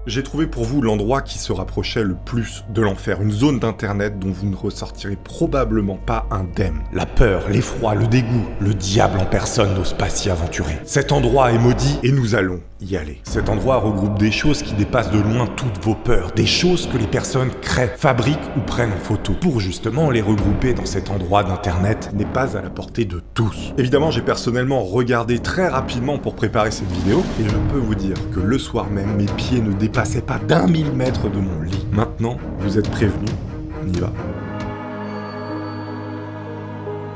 J'ai trouvé pour vous l'endroit qui se rapprochait le plus de l'enfer, une zone d'internet dont vous ne ressortirez probablement pas indemne. La peur, l'effroi, le dégoût, le diable en personne n'ose pas s'y aventurer. Cet endroit est maudit et nous allons y aller. Cet endroit regroupe des choses qui dépassent de loin toutes vos peurs, des choses que les personnes créent, fabriquent ou prennent en photo. Pour justement les regrouper dans cet endroit d'internet n'est pas à la portée de tous. Évidemment, j'ai personnellement regardé très rapidement pour préparer cette vidéo et je peux vous dire que le soir même, mes pieds ne dépassaient pas d'1 millimètre de mon lit. Maintenant, vous êtes prévenus, on y va.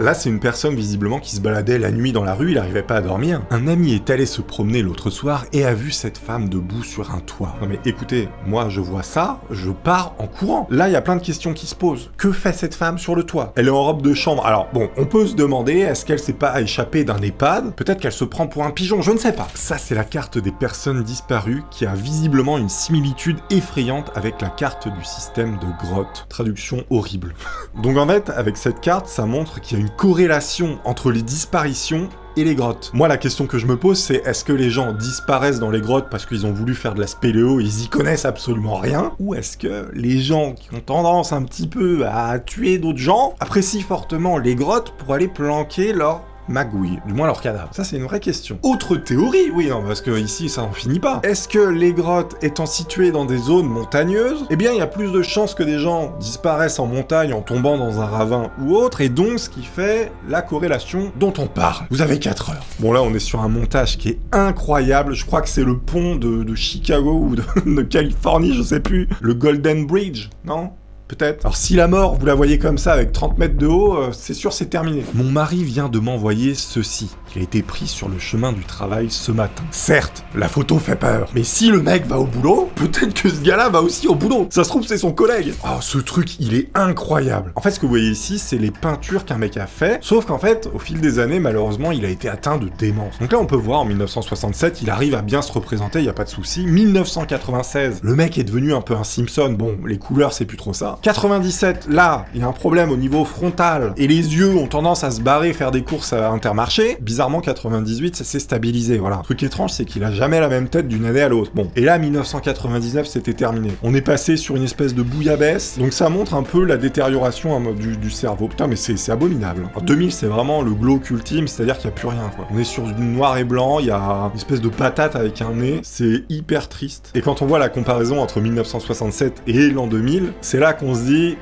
Là, c'est une personne visiblement qui se baladait la nuit dans la rue, il n'arrivait pas à dormir. Un ami est allé se promener l'autre soir et a vu cette femme debout sur un toit. Non mais écoutez, moi je vois ça, je pars en courant. Là, il y a plein de questions qui se posent. Que fait cette femme sur le toit? Elle est en robe de chambre. Alors bon, on peut se demander, est-ce qu'elle s'est pas échappée d'un EHPAD? Peut-être qu'elle se prend pour un pigeon, je ne sais pas. Ça, c'est la carte des personnes disparues qui a visiblement une similitude effrayante avec la carte du système de grotte. Traduction horrible. Donc en fait, avec cette carte, ça montre qu'il y a une corrélation entre les disparitions et les grottes. Moi, la question que je me pose, c'est est-ce que les gens disparaissent dans les grottes parce qu'ils ont voulu faire de la spéléo et ils y connaissent absolument rien? Ou est-ce que les gens qui ont tendance un petit peu à tuer d'autres gens apprécient fortement les grottes pour aller planquer leur magouille, du moins leur cadavre? Ça, c'est une vraie question. Autre théorie, oui, non, parce que ici, ça en finit pas. Est-ce que les grottes étant situées dans des zones montagneuses, eh bien, il y a plus de chances que des gens disparaissent en montagne en tombant dans un ravin ou autre, et donc ce qui fait la corrélation dont on parle. Vous avez 4 heures. Bon, là, on est sur un montage qui est incroyable. Je crois que c'est le pont de Chicago ou de Californie, je sais plus. Le Golden Bridge, non? Peut-être. Alors si la mort, vous la voyez comme ça avec 30 mètres de haut, c'est sûr c'est terminé. Mon mari vient de m'envoyer ceci. Il a été pris sur le chemin du travail ce matin. Certes, la photo fait peur, mais si le mec va au boulot, peut-être que ce gars-là va aussi au boulot. Ça se trouve c'est son collègue. Oh, ce truc, il est incroyable. En fait, ce que vous voyez ici, c'est les peintures qu'un mec a fait, sauf qu'en fait, au fil des années, malheureusement, il a été atteint de démence. Donc là, on peut voir, en 1967, il arrive à bien se représenter, y a pas de souci. 1996, le mec est devenu un peu un Simpson. Bon, les couleurs, c'est plus trop ça. 97, là, il y a un problème au niveau frontal, et les yeux ont tendance à se barrer, faire des courses à Intermarché. Bizarrement, 98, ça s'est stabilisé, voilà. Le truc étrange, c'est qu'il a jamais la même tête d'une année à l'autre. Bon, et là, 1999, c'était terminé. On est passé sur une espèce de bouillabaisse, donc ça montre un peu la détérioration du cerveau. Putain, mais c'est abominable. En 2000, c'est vraiment le glauque ultime, c'est-à-dire qu'il n'y a plus rien, quoi. On est sur du noir et blanc, il y a une espèce de patate avec un nez, c'est hyper triste. Et quand on voit la comparaison entre 1967 et l'an 2000, c'est là qu'on se dit...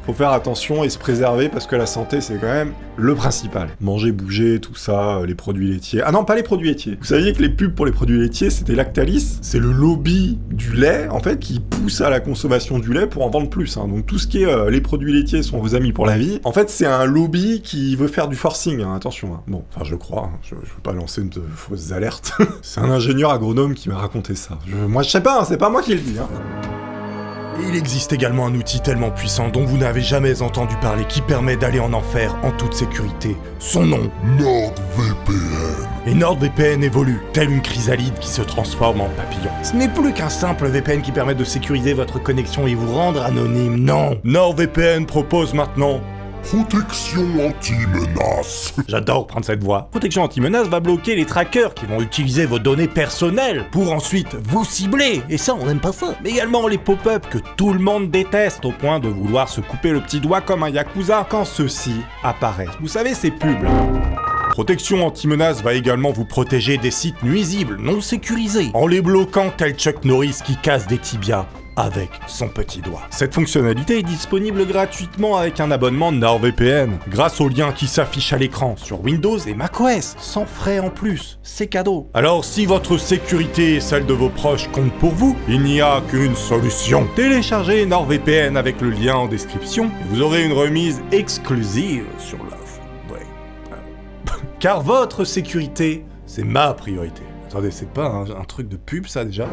Faut faire attention et se préserver parce que la santé, c'est quand même le principal. Manger, bouger, tout ça, les produits laitiers. Ah non, pas les produits laitiers. Vous saviez que les pubs pour les produits laitiers, c'était Lactalis. C'est le lobby du lait, en fait, qui pousse à la consommation du lait pour en vendre plus. Hein. Donc tout ce qui est les produits laitiers sont vos amis pour la vie. En fait, c'est un lobby qui veut faire du forcing. Hein. Attention. Hein. Bon, enfin, je crois. Hein. Je veux pas lancer de fausses alertes. C'est un ingénieur agronome qui m'a raconté ça. Moi, je sais pas. Hein, c'est pas moi qui le dis. Hein. Il existe également un outil tellement puissant dont vous n'avez jamais entendu parler qui permet d'aller en enfer en toute sécurité. Son nom, NordVPN. Et NordVPN évolue, telle une chrysalide qui se transforme en papillon. Ce n'est plus qu'un simple VPN qui permet de sécuriser votre connexion et vous rendre anonyme, non. NordVPN propose maintenant... Protection anti-menace. J'adore prendre cette voix. Protection anti-menace va bloquer les trackers qui vont utiliser vos données personnelles pour ensuite vous cibler. Et ça, on n'aime pas ça. Mais également les pop-up que tout le monde déteste au point de vouloir se couper le petit doigt comme un yakuza quand ceux-ci apparaissent. Vous savez, ces pubs là. Protection anti-menace va également vous protéger des sites nuisibles non sécurisés en les bloquant tel Chuck Norris qui casse des tibias avec son petit doigt. Cette fonctionnalité est disponible gratuitement avec un abonnement NordVPN, grâce au lien qui s'affiche à l'écran sur Windows et macOS, sans frais en plus. C'est cadeau. Alors si votre sécurité et celle de vos proches comptent pour vous, il n'y a qu'une solution. Téléchargez NordVPN avec le lien en description et vous aurez une remise exclusive sur l'offre. Ouais. Car votre sécurité, c'est ma priorité. Attendez, c'est pas un truc de pub ça déjà ?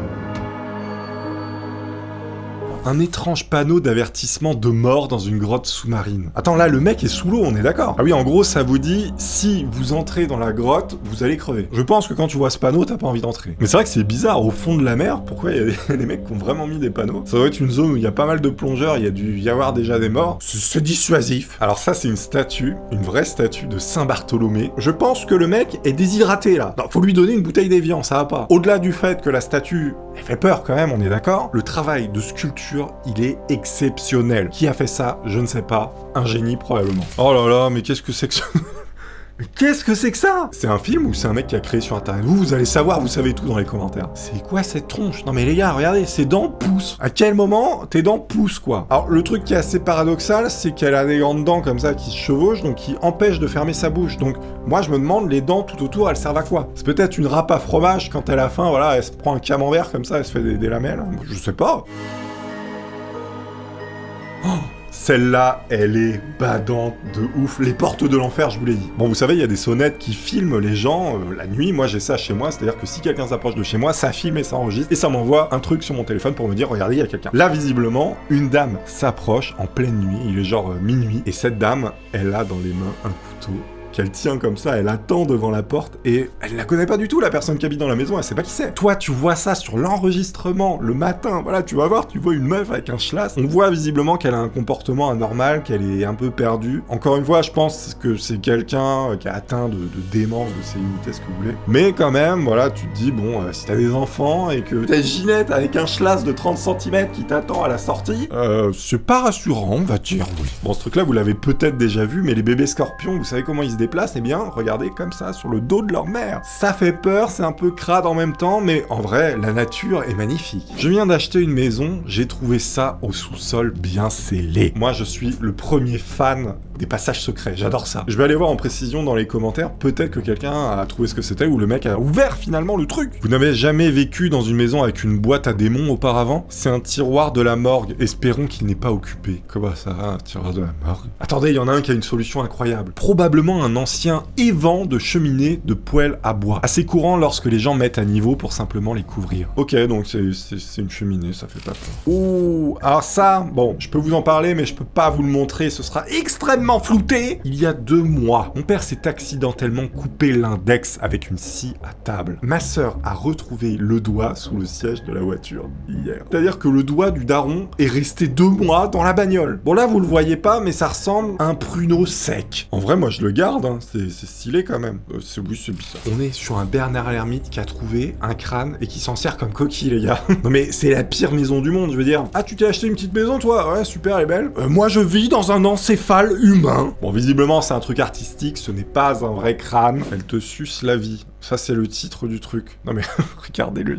Un étrange panneau d'avertissement de mort dans une grotte sous-marine. Attends, là, le mec est sous l'eau, on est d'accord? Ah oui, en gros, ça vous dit, si vous entrez dans la grotte, vous allez crever. Je pense que quand tu vois ce panneau, t'as pas envie d'entrer. Mais c'est vrai que c'est bizarre, au fond de la mer, pourquoi il y a des mecs qui ont vraiment mis des panneaux? Ça doit être une zone où il y a pas mal de plongeurs, il y a dû y avoir déjà des morts. C'est dissuasif. Alors ça, c'est une statue, une vraie statue de Saint-Bartholomé. Je pense que le mec est déshydraté, là. Non, faut lui donner une bouteille d'évian, ça va pas. Au-delà du fait que la statue Elle fait peur quand même, on est d'accord? Le travail de sculpture, il est exceptionnel. Qui a fait ça? Je ne sais pas. Un génie probablement. Oh là là, mais qu'est-ce que c'est que ça? Mais qu'est-ce que c'est que ça? C'est un film ou c'est un mec qui a créé sur internet? Vous allez savoir, vous savez tout dans les commentaires. C'est quoi cette tronche? Non mais les gars, regardez, ses dents poussent. À quel moment tes dents poussent quoi? Alors le truc qui est assez paradoxal, c'est qu'elle a des grandes dents comme ça qui se chevauchent, donc qui empêchent de fermer sa bouche. Donc moi je me demande, les dents tout autour, elles servent à quoi? C'est peut-être une râpe à fromage quand elle a faim, voilà, elle se prend un camembert comme ça, elle se fait des lamelles. Je sais pas. Oh, celle-là, elle est badante de ouf. Les portes de l'enfer, je vous l'ai dit. Bon, vous savez, il y a des sonnettes qui filment les gens la nuit. Moi, j'ai ça chez moi. C'est-à-dire que si quelqu'un s'approche de chez moi, ça filme et ça enregistre. Et ça m'envoie un truc sur mon téléphone pour me dire, regardez, il y a quelqu'un. Là, visiblement, une dame s'approche en pleine nuit. Il est genre minuit. Et cette dame, elle a dans les mains un couteau qu'elle tient comme ça, elle attend devant la porte et elle la connaît pas du tout, la personne qui habite dans la maison, elle sait pas qui c'est. Toi, tu vois ça sur l'enregistrement le matin, voilà, tu vas voir, tu vois une meuf avec un schlass. On voit visiblement qu'elle a un comportement anormal, qu'elle est un peu perdue. Encore une fois, je pense que c'est quelqu'un qui a atteint de démence, de sénilité, ce que vous voulez. Mais quand même, voilà, tu te dis, bon, si t'as des enfants et que t'as Ginette avec un schlass de 30 cm qui t'attend à la sortie, c'est pas rassurant, on va dire, oui. Bon, ce truc-là, vous l'avez peut-être déjà vu, mais les bébés scorpions, vous savez comment ils se déplacent? Eh bien, regardez comme ça, sur le dos de leur mère. Ça fait peur, c'est un peu crade en même temps, mais en vrai, la nature est magnifique. Je viens d'acheter une maison, j'ai trouvé ça au sous-sol bien scellé. Moi, je suis le premier fan des passages secrets, j'adore ça. Je vais aller voir en précision dans les commentaires, peut-être que quelqu'un a trouvé ce que c'était, ou le mec a ouvert finalement le truc. Vous n'avez jamais vécu dans une maison avec une boîte à démons auparavant? C'est un tiroir de la morgue, espérons qu'il n'est pas occupé. Comment ça, un tiroir de la morgue? Attendez, il y en a un qui a une solution incroyable. Probablement un ancien évent de cheminée de poêle à bois. Assez courant lorsque les gens mettent à niveau pour simplement les couvrir. Ok, donc c'est une cheminée, ça fait pas peur. Ouh, alors ça, bon, je peux vous en parler, mais je peux pas vous le montrer, ce sera extrêmement flouté. Il y a 2 mois, mon père s'est accidentellement coupé l'index avec une scie à table. Ma sœur a retrouvé le doigt sous le siège de la voiture hier. C'est-à-dire que le doigt du daron est resté 2 mois dans la bagnole. Bon là, vous le voyez pas, mais ça ressemble à un pruneau sec. En vrai, moi je le garde, hein. C'est stylé quand même. Oui, c'est bizarre. On est sur un Bernard l'ermite qui a trouvé un crâne et qui s'en sert comme coquille, les gars. Non mais c'est la pire maison du monde, je veux dire. Ah, tu t'es acheté une petite maison, toi? Ouais, super, elle est belle. Moi, je vis dans un encéphale humain. Bon, visiblement, c'est un truc artistique, ce n'est pas un vrai crâne. Elle te suce la vie. Ça, c'est le titre du truc. Non mais, regardez-le.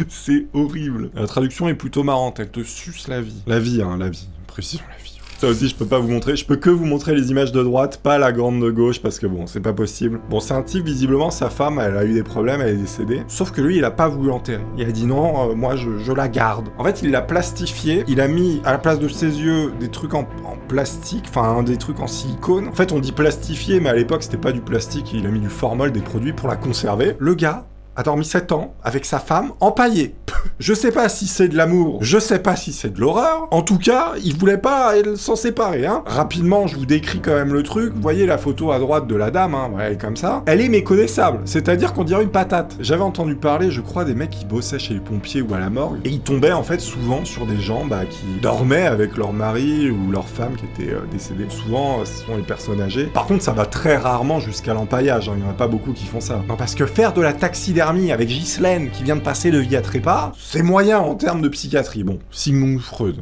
C'est horrible. La traduction est plutôt marrante. Elle te suce la vie. La vie, hein, la vie. Précision, la vie. Ça aussi, je peux pas vous montrer. Je peux que vous montrer les images de droite, pas la grande de gauche, parce que bon, c'est pas possible. Bon, c'est un type, visiblement, sa femme, elle a eu des problèmes, elle est décédée. Sauf que lui, il a pas voulu l'enterrer. Il a dit non, moi, je la garde. En fait, il l'a plastifié. Il a mis, à la place de ses yeux, des trucs en plastique, enfin, des trucs en silicone. En fait, on dit plastifié, mais à l'époque, c'était pas du plastique. Il a mis du formol, des produits pour la conserver. Le gars a dormi 7 ans avec sa femme empaillée. Je sais pas si c'est de l'amour, je sais pas si c'est de l'horreur. En tout cas, il voulait pas s'en séparer, hein. Rapidement, je vous décris quand même le truc. Vous voyez la photo à droite de la dame, hein, ouais, elle est comme ça. Elle est méconnaissable, c'est-à-dire qu'on dirait une patate. J'avais entendu parler, je crois, des mecs qui bossaient chez les pompiers ou à la morgue, et ils tombaient en fait souvent sur des gens qui dormaient avec leur mari ou leur femme qui était décédée. Souvent, ce sont les personnes âgées. Par contre, ça va très rarement jusqu'à l'empaillage, hein. Il y en a pas beaucoup qui font ça. Non, parce que faire de la taxidermie avec Ghislaine qui vient de passer de vie à trépas, c'est moyen en termes de psychiatrie. Bon, Sigmund Freud.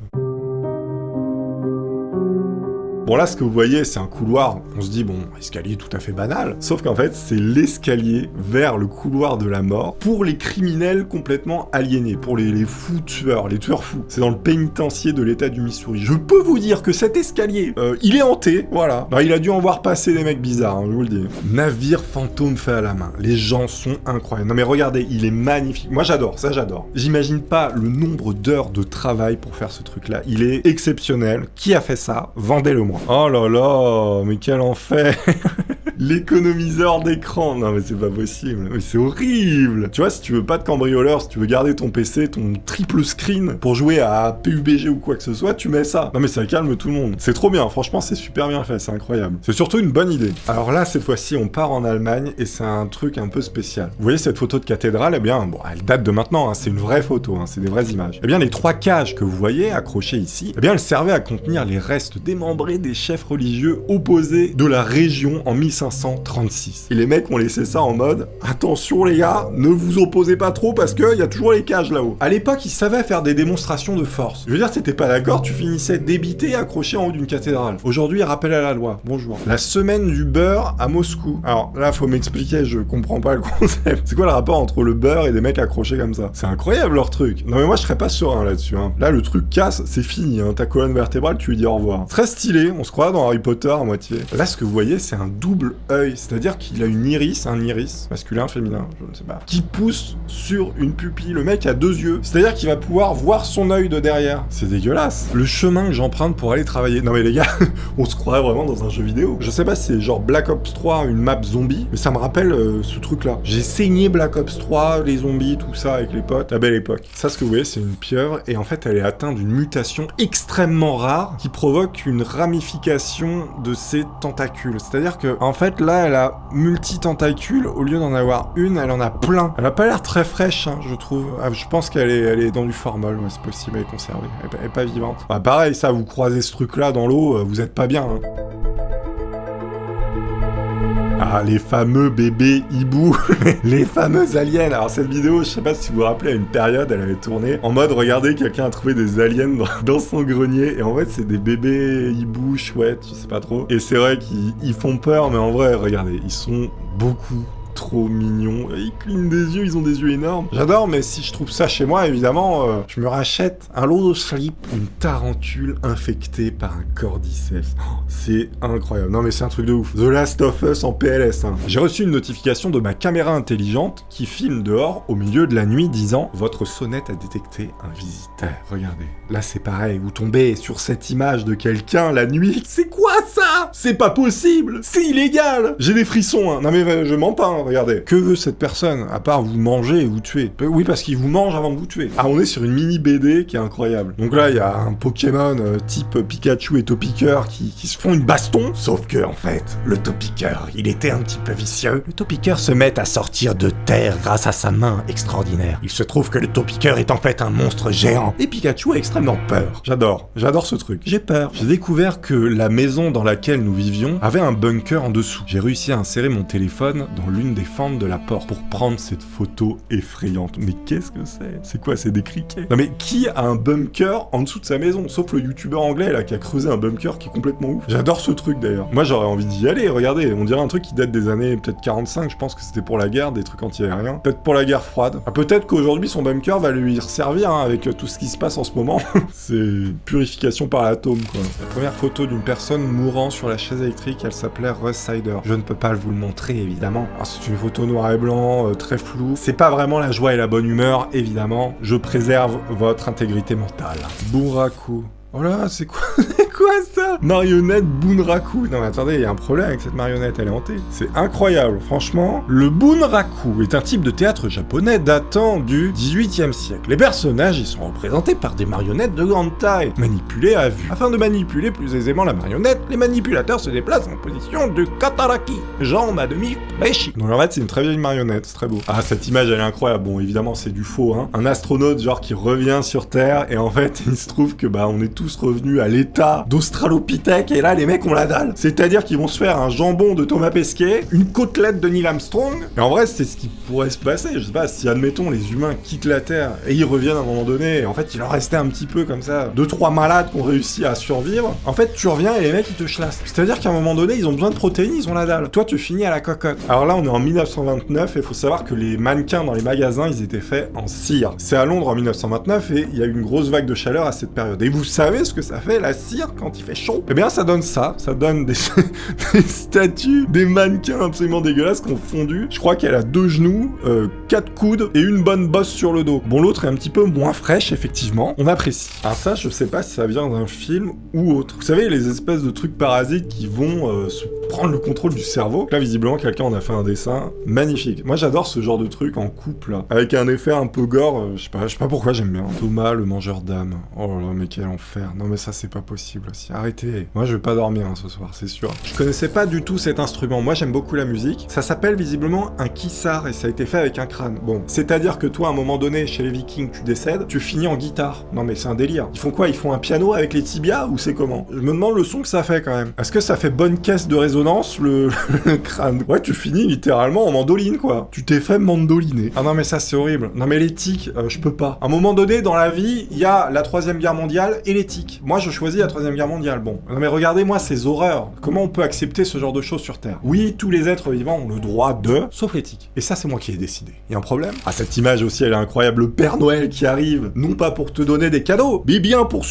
Bon là, ce que vous voyez, c'est un couloir, on se dit, bon, escalier tout à fait banal, sauf qu'en fait, c'est l'escalier vers le couloir de la mort pour les criminels complètement aliénés, pour les fous tueurs, les tueurs fous. C'est dans le pénitencier de l'état du Missouri. Je peux vous dire que cet escalier, il est hanté, voilà. Alors, il a dû en voir passer des mecs bizarres, hein, je vous le dis. Navire fantôme fait à la main. Les gens sont incroyables. Non mais regardez, il est magnifique. Moi j'adore, ça j'adore. J'imagine pas le nombre d'heures de travail pour faire ce truc-là. Il est exceptionnel. Qui a fait ça? Vendez-le-moi. Oh là là, mais quel enfer. L'économiseur d'écran. Non mais c'est pas possible. Mais c'est horrible. Tu vois, si tu veux pas de cambrioleur, si tu veux garder ton PC, ton triple screen pour jouer à PUBG ou quoi que ce soit, tu mets ça. Non mais ça calme tout le monde. C'est trop bien. Franchement, c'est super bien fait. C'est incroyable. C'est surtout une bonne idée. Alors là, cette fois-ci, on part en Allemagne et c'est un truc un peu spécial. Vous voyez cette photo de cathédrale? Eh bien, bon, elle date de maintenant. Hein. C'est une vraie photo. Hein. C'est des vraies images. Eh bien, les 3 cages que vous voyez accrochées ici, eh bien, elles servaient à contenir les restes démembrés des chefs religieux opposés de la région en 1500. 1536. Et les mecs ont laissé ça en mode « Attention les gars, ne vous opposez pas trop parce qu'il y a toujours les cages là-haut. » À l'époque, ils savaient faire des démonstrations de force. Je veux dire, t'étais pas d'accord, tu finissais débité et accroché en haut d'une cathédrale. Aujourd'hui, rappel à la loi. Bonjour. La semaine du beurre à Moscou. Alors là, faut m'expliquer, je comprends pas le concept. C'est quoi le rapport entre le beurre et des mecs accrochés comme ça? C'est incroyable leur truc. Non mais moi, je serais pas serein là-dessus. Hein. Là, le truc casse, c'est fini. Hein. Ta colonne vertébrale, tu lui dis au revoir. Très stylé, on se croit dans Harry Potter à moitié. Là, ce que vous voyez, c'est un double œil. C'est-à-dire qu'il a un iris, masculin, féminin, je ne sais pas, qui pousse sur une pupille. Le mec a deux yeux. C'est-à-dire qu'il va pouvoir voir son œil de derrière. C'est dégueulasse. Le chemin que j'emprunte pour aller travailler. Non mais les gars, on se croirait vraiment dans un jeu vidéo. Je sais pas si c'est genre Black Ops 3, une map zombie, mais ça me rappelle ce truc-là. J'ai saigné Black Ops 3, les zombies, tout ça avec les potes. La belle époque. Ça, ce que vous voyez, c'est une pieuvre, et en fait, elle est atteinte d'une mutation extrêmement rare qui provoque une ramification de ses tentacules. C'est-à-dire que, en fait, là, elle a multi-tentacules. Au lieu d'en avoir une, elle en a plein. Elle a pas l'air très fraîche, hein, je trouve. Ah, je pense qu'elle est dans du formol, ouais, c'est possible, elle est conservée. Elle est pas vivante. Bah, pareil, ça, vous croisez ce truc-là dans l'eau, vous êtes pas bien, hein. Ah, les fameux bébés hiboux, les fameux aliens. Alors cette vidéo, je sais pas si vous vous rappelez, à une période, elle avait tourné en mode, regardez, quelqu'un a trouvé des aliens dans son grenier, et en fait, c'est des bébés hiboux chouettes, je sais pas trop. Et c'est vrai qu'ils font peur, mais en vrai, regardez, ils sont beaucoup trop mignons. Ils clignent des yeux, ils ont des yeux énormes. J'adore, mais si je trouve ça chez moi, évidemment, je me rachète un lot de slip, une tarentule infectée par un cordyceps. Oh, c'est incroyable. Non, mais c'est un truc de ouf. The Last of Us en PLS. Hein. J'ai reçu une notification de ma caméra intelligente qui filme dehors au milieu de la nuit disant « Votre sonnette a détecté un visiteur. » Regardez. Là, c'est pareil. Vous tombez sur cette image de quelqu'un la nuit. C'est quoi ça? C'est pas possible. C'est illégal. J'ai des frissons. Hein. Non, mais je mens pas. Hein. Regardez, que veut cette personne, à part vous manger et vous tuer? Oui, parce qu'il vous mange avant de vous tuer. Ah, on est sur une mini BD qui est incroyable. Donc là, il y a un Pokémon type Pikachu et Topiqueur qui se font une baston. Sauf que, en fait, le Topiqueur, il était un petit peu vicieux. Le Topiqueur se met à sortir de terre grâce à sa main extraordinaire. Il se trouve que le Topiqueur est en fait un monstre géant. Et Pikachu a extrêmement peur. J'adore ce truc. J'ai peur. J'ai découvert que la maison dans laquelle nous vivions avait un bunker en dessous. J'ai réussi à insérer mon téléphone dans l'une des fentes de la porte pour prendre cette photo effrayante. Mais qu'est-ce que c'est? C'est quoi? C'est des criquets? Non mais qui a un bunker en dessous de sa maison? Sauf le youtubeur anglais là qui a creusé un bunker qui est complètement ouf. J'adore ce truc d'ailleurs. Moi j'aurais envie d'y aller, regardez. On dirait un truc qui date des années peut-être 45, je pense que c'était pour la guerre, des trucs anti-aériens. Peut-être pour la guerre froide. Ah, peut-être qu'aujourd'hui son bunker va lui servir hein, avec tout ce qui se passe en ce moment. C'est purification par l'atome quoi. La première photo d'une personne mourant sur la chaise électrique, elle s'appelait Russ Sider. Je ne peux pas vous le montrer évidemment. Alors, c'est une photo noir et blanc, très floue. C'est pas vraiment la joie et la bonne humeur, évidemment. Je préserve votre intégrité mentale. Bunraku. Oh là, c'est quoi? Quoi ça? Marionnette Bunraku. Non mais attendez, il y a un problème avec cette marionnette, elle est hantée. C'est incroyable, franchement. Le Bunraku est un type de théâtre japonais datant du 18e siècle. Les personnages y sont représentés par des marionnettes de grande taille, manipulées à vue. Afin de manipuler plus aisément la marionnette, les manipulateurs se déplacent en position de kataraki, jambes à demi fléchies. Donc en fait, c'est une très vieille marionnette, c'est très beau. Ah, cette image, elle est incroyable. Bon, évidemment, c'est du faux, hein. Un astronaute, genre, qui revient sur Terre, et en fait, il se trouve que, bah, on est tous revenus à l'état d'Australopithèque, et là, les mecs ont la dalle. C'est-à-dire qu'ils vont se faire un jambon de Thomas Pesquet, une côtelette de Neil Armstrong, et en vrai, c'est ce qui pourrait se passer. Je sais pas, si, admettons, les humains quittent la Terre, et ils reviennent à un moment donné, et en fait, il leur restait un petit peu comme ça, 2-3 malades qui ont réussi à survivre, en fait, tu reviens et les mecs, ils te chlassent. C'est-à-dire qu'à un moment donné, ils ont besoin de protéines, ils ont la dalle. Toi, tu finis à la cocotte. Alors là, on est en 1929, et il faut savoir que les mannequins dans les magasins, ils étaient faits en cire. C'est à Londres en 1929, et il y a eu une grosse vague de chaleur à cette période. Et vous savez ce que ça fait, la cire, quand il fait chaud? Eh bien, ça donne ça. Ça donne des, des statues, des mannequins absolument dégueulasses qui ont fondu. Je crois qu'elle a 2 genoux, 4 coudes et une bonne bosse sur le dos. Bon, l'autre est un petit peu moins fraîche, effectivement. On apprécie. Alors ça, je sais pas si ça vient d'un film ou autre. Vous savez, les espèces de trucs parasites qui vont se prendre le contrôle du cerveau. Là, visiblement, quelqu'un en a fait un dessin magnifique. Moi, j'adore ce genre de truc en couple, là. Avec un effet un peu gore. Je sais pas pourquoi j'aime bien. Thomas, le mangeur d'âme. Oh là là, mais quel enfer. Non, mais ça, c'est pas possible. possible aussi. Arrêtez. Moi, je vais pas dormir ce soir, c'est sûr. Je connaissais pas du tout cet instrument. Moi, j'aime beaucoup la musique. Ça s'appelle visiblement un kissar et ça a été fait avec un crâne. Bon, c'est-à-dire que toi, à un moment donné, chez les Vikings, tu décèdes, tu finis en guitare. Non mais c'est un délire. Ils font quoi? Ils font un piano avec les tibias ou c'est comment? Je me demande le son que ça fait quand même. Est-ce que ça fait bonne caisse de résonance le crâne? Ouais, tu finis littéralement en mandoline quoi. Tu t'es fait mandoliner. Ah non mais ça c'est horrible. Non mais les tics, je peux pas. À un moment donné dans la vie, il y a la 3e guerre mondiale et les tics. Moi je choisis la 3e guerre mondiale. Bon. Non mais regardez-moi ces horreurs. Comment on peut accepter ce genre de choses sur Terre? Oui, tous les êtres vivants ont le droit de, sauf les tics. Et ça c'est moi qui ai décidé. Il y a un problème? Ah cette image aussi elle est incroyable. Le Père Noël qui arrive, non pas pour te donner des cadeaux, mais bien pour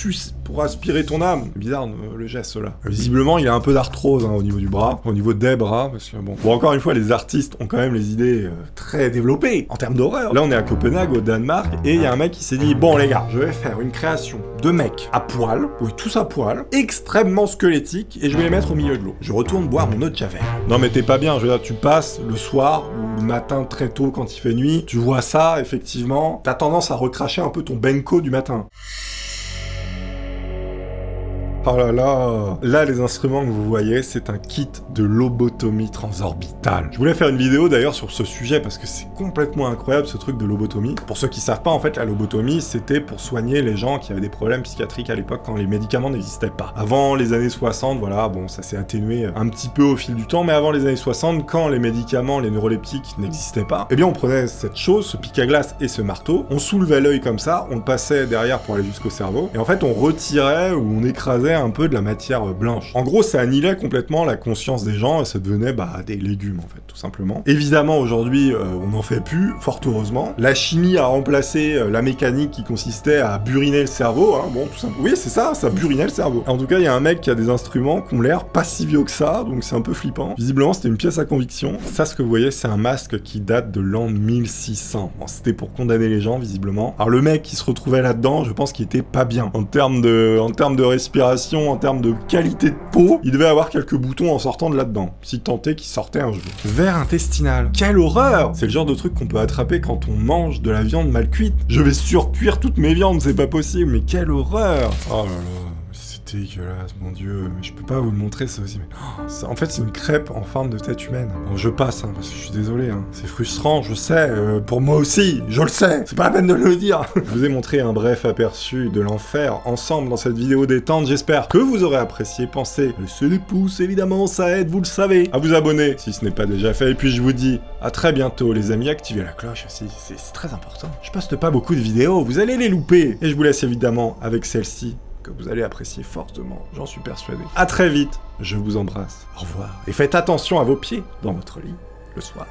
aspirer ton âme. C'est bizarre le geste là. Visiblement il a un peu d'arthrose au niveau du bras, au niveau des bras, parce que bon encore une fois les artistes ont quand même les idées très développées en termes d'horreur. Là on est à Copenhague au Danemark et il y a un mec qui s'est dit bon les gars, je vais faire une création de mecs à poil, oui tous à poil, extrêmement squelettiques et je vais les mettre au milieu de l'eau. Je retourne boire mon eau de javel. Non mais t'es pas bien, je veux dire tu passes le soir ou le matin très tôt quand il fait nuit, tu vois ça effectivement, t'as tendance à recracher un peu ton benko du matin. Oh là là. Là, les instruments que vous voyez, c'est un kit de lobotomie transorbitale. Je voulais faire une vidéo d'ailleurs sur ce sujet parce que c'est complètement incroyable ce truc de lobotomie. Pour ceux qui savent pas, en fait, la lobotomie, c'était pour soigner les gens qui avaient des problèmes psychiatriques à l'époque quand les médicaments n'existaient pas. Avant les années 60, voilà, bon, ça s'est atténué un petit peu au fil du temps, mais avant les années 60, quand les médicaments, les neuroleptiques n'existaient pas, eh bien, on prenait cette chose, ce pic à glace et ce marteau, on soulevait l'œil comme ça, on le passait derrière pour aller jusqu'au cerveau, et en fait, on retirait ou on écrasait un peu de la matière blanche. En gros, ça annihilait complètement la conscience des gens et ça devenait des légumes en fait, tout simplement. Évidemment, aujourd'hui, on n'en fait plus, fort heureusement. La chimie a remplacé la mécanique qui consistait à buriner le cerveau, hein, bon, tout simplement. Oui, c'est ça, ça burinait le cerveau. En tout cas, il y a un mec qui a des instruments qui ont l'air pas si vieux que ça, donc c'est un peu flippant. Visiblement, c'était une pièce à conviction. Ça, ce que vous voyez, c'est un masque qui date de l'an 1600. Bon, c'était pour condamner les gens, visiblement. Alors, le mec qui se retrouvait là-dedans, je pense qu'il était pas bien. En termes de respiration, en termes de qualité de peau, il devait avoir quelques boutons en sortant de là-dedans. Si tant est qu'il sortait un jour. Ver intestinal. Quelle horreur! C'est le genre de truc qu'on peut attraper quand on mange de la viande mal cuite. Je vais surcuire toutes mes viandes, c'est pas possible, mais quelle horreur! Oh là là. C'est dégueulasse, mon dieu, je peux pas vous le montrer ça aussi, mais... en fait, c'est une crêpe en forme de tête humaine. Bon, je passe, parce que je suis désolé, c'est frustrant, je sais, pour moi aussi, je le sais, c'est pas la peine de le dire. Je vous ai montré un bref aperçu de l'enfer ensemble dans cette vidéo détente, j'espère que vous aurez apprécié. Pensez à laisser des pouces, évidemment, ça aide, vous le savez, à vous abonner si ce n'est pas déjà fait, et puis je vous dis à très bientôt, les amis, activez la cloche aussi, c'est très important. Je poste pas beaucoup de vidéos, vous allez les louper, et je vous laisse évidemment avec celle-ci, que vous allez apprécier fortement, j'en suis persuadé. À très vite, je vous embrasse, au revoir, et faites attention à vos pieds dans votre lit le soir.